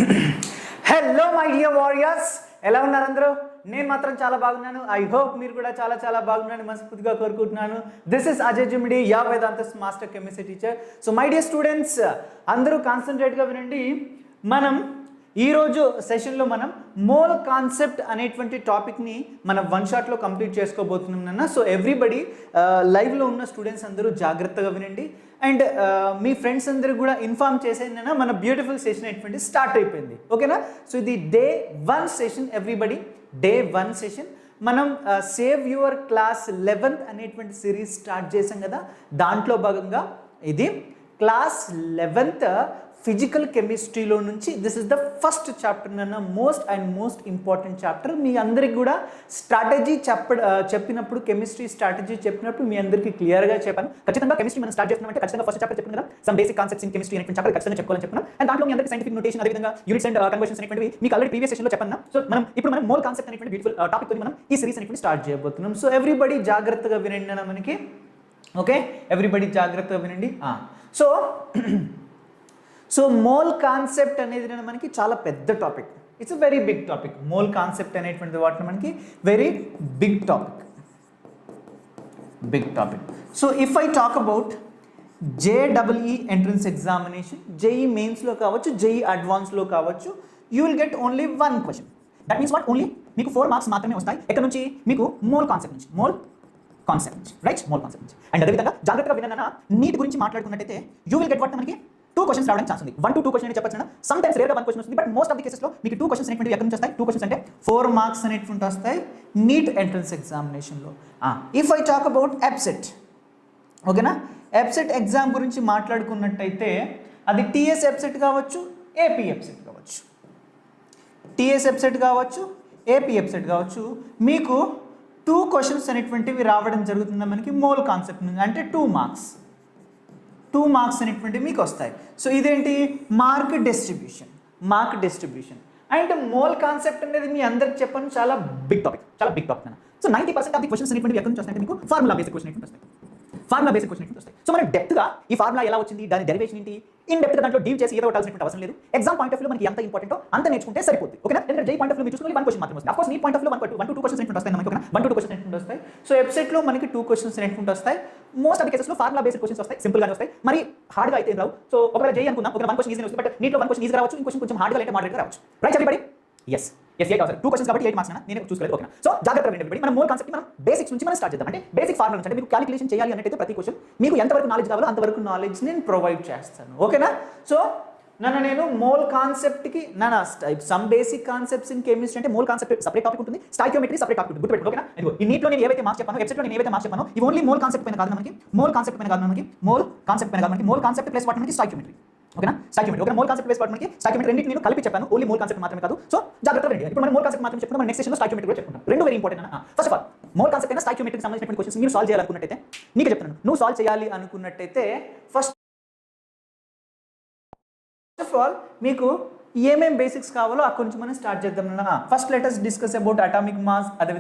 Hello my dear warriors, ఎలా ఉన్నారు అందరూ? నేను మాత్రం చాలా బాగున్నాను. ఐ హోప్ మీరు కూడా చాలా చాలా బాగున్నాను మనస్ఫూర్తిగా కోరుకుంటున్నాను. This is Ajay Jimidi, ya Vedantu's master chemistry teacher. So my dear students, అందరూ కాన్సన్ట్రేట్గా వినండి. మనం ఈరోజు సెషన్లో మనం మోల్ కాన్సెప్ట్ అనేటువంటి టాపిక్ని మనం వన్ షాట్లో కంప్లీట్ చేసుకోబోతున్నాం నాన్న. సో ఎవ్రీబడి లైవ్లో ఉన్న స్టూడెంట్స్ అందరూ జాగ్రత్తగా వినండి అండ్ మీ ఫ్రెండ్స్ అందరూ కూడా ఇన్ఫార్మ్ చేసేందున మన బ్యూటిఫుల్ సెషన్ అనేటువంటి స్టార్ట్ అయిపోయింది. ఓకేనా? సో ఇది day 1 session. Everybody day 1 session మనం సేవ్ యువర్ క్లాస్ 11th అనేటువంటి సిరీస్ స్టార్ట్ చేసాం కదా. దాంట్లో భాగంగా ఇది క్లాస్ 11th ఫిజికల్ కెమిస్ట్రీలో నుంచి this is the first chapter అన్న, మోస్ట్ ఇంపార్టెంట్ చాప్టర్. మీ అందరికి కూడా స్ట్రాటజీ చెప్పినప్పుడు కెమిస్ట్రీ స్ట్రాటజీ చెప్పినప్పుడు మీ అందరికీ క్లియర్గా చెప్పాను. ఖచ్చితంగా కెమిస్ట్రీ మనం స్టార్ట్ చేస్తున్నామంటే ఖచ్చితంగా ఫస్ట్ చాప్టర్ చెప్పిన కదా, some basic concepts in chemistry అనేటువంటి చాప్టర్ ఖచ్చితంగా చెప్పుకోవాలని చెప్పినాం. అండ్ దాంట్లో మీ అందరికీ సైంటిఫిక్ నోటేషన్, అదేవిధంగా యూనిట్స్ అండ్ కన్వర్షన్స్ అనేటువంటివి మీకు ఆల్రెడీ ప్రీవియస్ సెషన్లో చెప్పాను. సో మనం మోల్ కాన్సెప్ట్ అనేటువంటి బ్యూటిఫుల్ టాపిక్ తో మనం ఈ సిరీస్ అనేటువంటి స్టార్ట్ చేయబోతున్నాం. సో ఎవ్రీబడి జాగ్రత్తగా వినండి అన్న మనకి. ఓకే, ఎవ్రీబడి జాగ్రత్తగా వినండి. సో మోల్ కాన్సెప్ట్ అనేది మనకి చాలా పెద్ద topic. It's a very big topic. Mole concept అనేటువంటి వాటిని మనకి very big topic. So if I talk about JEE entrance examination, JEE మెయిన్స్లో కావచ్చు, JEE అడ్వాన్స్లో కావచ్చు, you will get only 1 question. That means what? Only మీకు 4 మార్క్స్ మాత్రమే వస్తాయి. ఎక్కడ నుంచి? మీకు మోల్ కాన్సెప్ట్ నుంచి, రైట్? మోల్ కాన్సెప్ట్ నుంచి. అండ్ అదేవిధంగా జాగ్రత్తగా వినన్నా, నీట్ గురించి మాట్లాడుకున్నట్టయితే యూ విల్ గెట్ వాట్? మనకి 2 క్వశ్చన్స్ రావడానికి ఛాన్స్ ఉంది. 1 to 2 క్వశ్చన్ అని చెప్పొచ్చు. సమ్ టైమ్స్ రేర్గా 1 క్వశ్చన్ వస్తుంది, బట్ మోస్ట్ ఆఫ్ ది కేసెస్లో మీకు 2 క్వశ్చన్స్ అనేటువంటి ఎక్కడి నుంచి వస్తాయి? 2 క్వశ్చన్స్ అంటే 4 మార్క్స్ అనేటువంటి వస్తాయి నీట్ ఎంట్రన్స్ ఎగ్జామినేషన్లో. If I talk about EAPCET, ఓకేనా? ఎప్సెట్ ఎగ్జామ్ గురించి మాట్లాడుకున్నట్టయితే అది టీఎస్ ఎప్సెట్ కావచ్చు, ఏపీ ఎప్సెట్ కావచ్చు. టీఎస్ ఎప్సెట్ కావచ్చు, ఏపీ ఎప్సెట్ కావచ్చు. మీకు 2 క్వశ్చన్స్ అనేటువంటివి రావడం జరుగుతుంది మనకి మోల్ కాన్సెప్ట్ నుంచి. అంటే 2 మార్క్స్ అనేటువంటివి మీకు వస్తాయి. సో ఇదేంటి? Mark distribution. And mole concept అనేది మీ అందరికి చెప్పను, చాలా బిగ్ టాపిక్ అన్న. సో 90% ఆఫ్ ది క్వశ్చన్స్ అనేటువంటివి ఎక్కడి నుంచి వస్తాయంటే మీకు ఫార్ములా బేసిక్ క్వశ్చన్ అనేటువంటి వస్తాయి. సో మనం డెప్త్గా ఈ ఫార్ములా ఎలా వచ్చింది, దాని డెరివేషన్ ఏంటి, ఇన్ డెప్త్గా దాంట్లో డీల్ చేసి ఏదో కొట్టాల్సినటువంటి అవసరం లేదు. ఎగ్జామ్ పాయింట్ ఆఫ్ వ్యూ మనకి ఎంత ఇంపార్టెంటో అంత నేర్చుకుంటే సరిపోతుంది. ఓకేనా? ఎందుకంటే జై పాయింట్ ఆఫ్ వ్యూ మీరు చూసుకుని 1 క్వశ్చన్ మాత్రమే వస్తాయి. ఆఫ్కోర్స్ నీ point of view 1 to 2 questions అనేటువంటి వస్తాయి మనకి. ఓకేనా? 1 to 2 క్వశ్చన్స్ అనేటువంటి వస్తాయి. సో వెబ్సైట్లో మనకి 2 క్వశ్చన్స్ అనేటువంటి వస్తాయి. మోస్ట్ ఆఫ్ ది కేసెస్లో ఫార్ములా బేసిక్ క్వశ్చన్స్ వస్తాయి, సింపుల్గానే వస్తాయి. మరి హార్డ్గా అయితే రావు. సో ఒకవేళ జై అనుకున్నాం, ఒక 1 క్వశ్చన్ ఈజీగా వస్తుంది, బట్ నీట్లో 1 క్వశ్చన్ ఈజీగా రావచ్చు, ఇంకొంచెం కొంచెం హార్డ్గా అంటే మోడరేట్గా రావచ్చు. Right everybody? ఎస్ 8 అవసరం. 2 క్వశ్చన్స్ కాబట్టి 8 మార్క్స్ నేను చూసుకోలేదు. ఓకేనా? సో జాగ్రత్తగా వినండి. మనం మోల్ కాన్సెప్ట్ మనం బేసిక్స్ నుంచి మనం స్టార్ట్ చేద్దాం. అంటే బేసిక్ ఫార్ములా నుంచి, అంటే మీకు క్యాలిక్యులేషన్ చేయాలి అంటే ప్రతి క్వశ్చన్ మీకు ఎంతవరకు నాలెడ్జ్ కావాలో అంతవరకు నాలెడ్జ్ నేను ప్రొవైడ్ చేస్తాను. ఓకేనా? సో నేను మోల్ కాన్సెప్ట్కి some basic concepts in chemistry అంటే మోల్ కాన్సెప్ట్ సపరేట్ టాపిక్ ఉంటుంది, స్టాయికియోమెట్రీ సపరేట్ టాపిక్ ఉంటుంది. గుర్తుపెట్టుకోండి. ఓకేనా? ఈ నీట్లో నేను ఏవైతే మార్క్స్ చెప్పానో, వెబ్సైట్లో నేను ఏవైతే మార్క్స్ చెప్పానో, ఇవి ఓన్లీ మోల్ కాన్సెప్ట్ పైన కాదు మనకి. మోల్ కాన్సెప్ట్ ప్లస్ వాటి మనకి స్టాయికియోమెట్రీ. ఓకేనా? Stoichiometry. Okay, mole concept plus వాటి మనకి స్టాయికియోమెట్రీ రెండింటిని నేను కలిపి చెప్పాను. ఓన్లీ మోల్ కాన్సెప్ట్ మాత్రమే కాదు. సో జాగ్రత్తగా వినండి. ఇప్పుడు మనం మోల్ కాన్సెప్ట్ మాత్రం చెప్పుకుంటాం, నెక్స్ట్ సెషన్లో స్టాయికియోమెట్రీ కూడా చెప్పుకుంటాం. రెండు వెరీ ఇంపార్టెంట్ అన్న. First of all mole concept అయినా స్టాయికియోమెట్రీకి సంబంధించిన క్వశ్చన్స్ మీరు సాల్వ్ చేయాలనుకున్నట్టయితే నీకు చెప్తున్నాను. నువ్వు సాల్వ్ చేయాలి అనుకున్నట్టయితే ఫస్ట్ ఆఫ్ ఆల్ మీకు ఏమేం బేసిక్స్ కావాలో అక్కడి నుంచి మనం స్టార్ట్ చేద్దాం. First let us discuss about atomic mass. అదే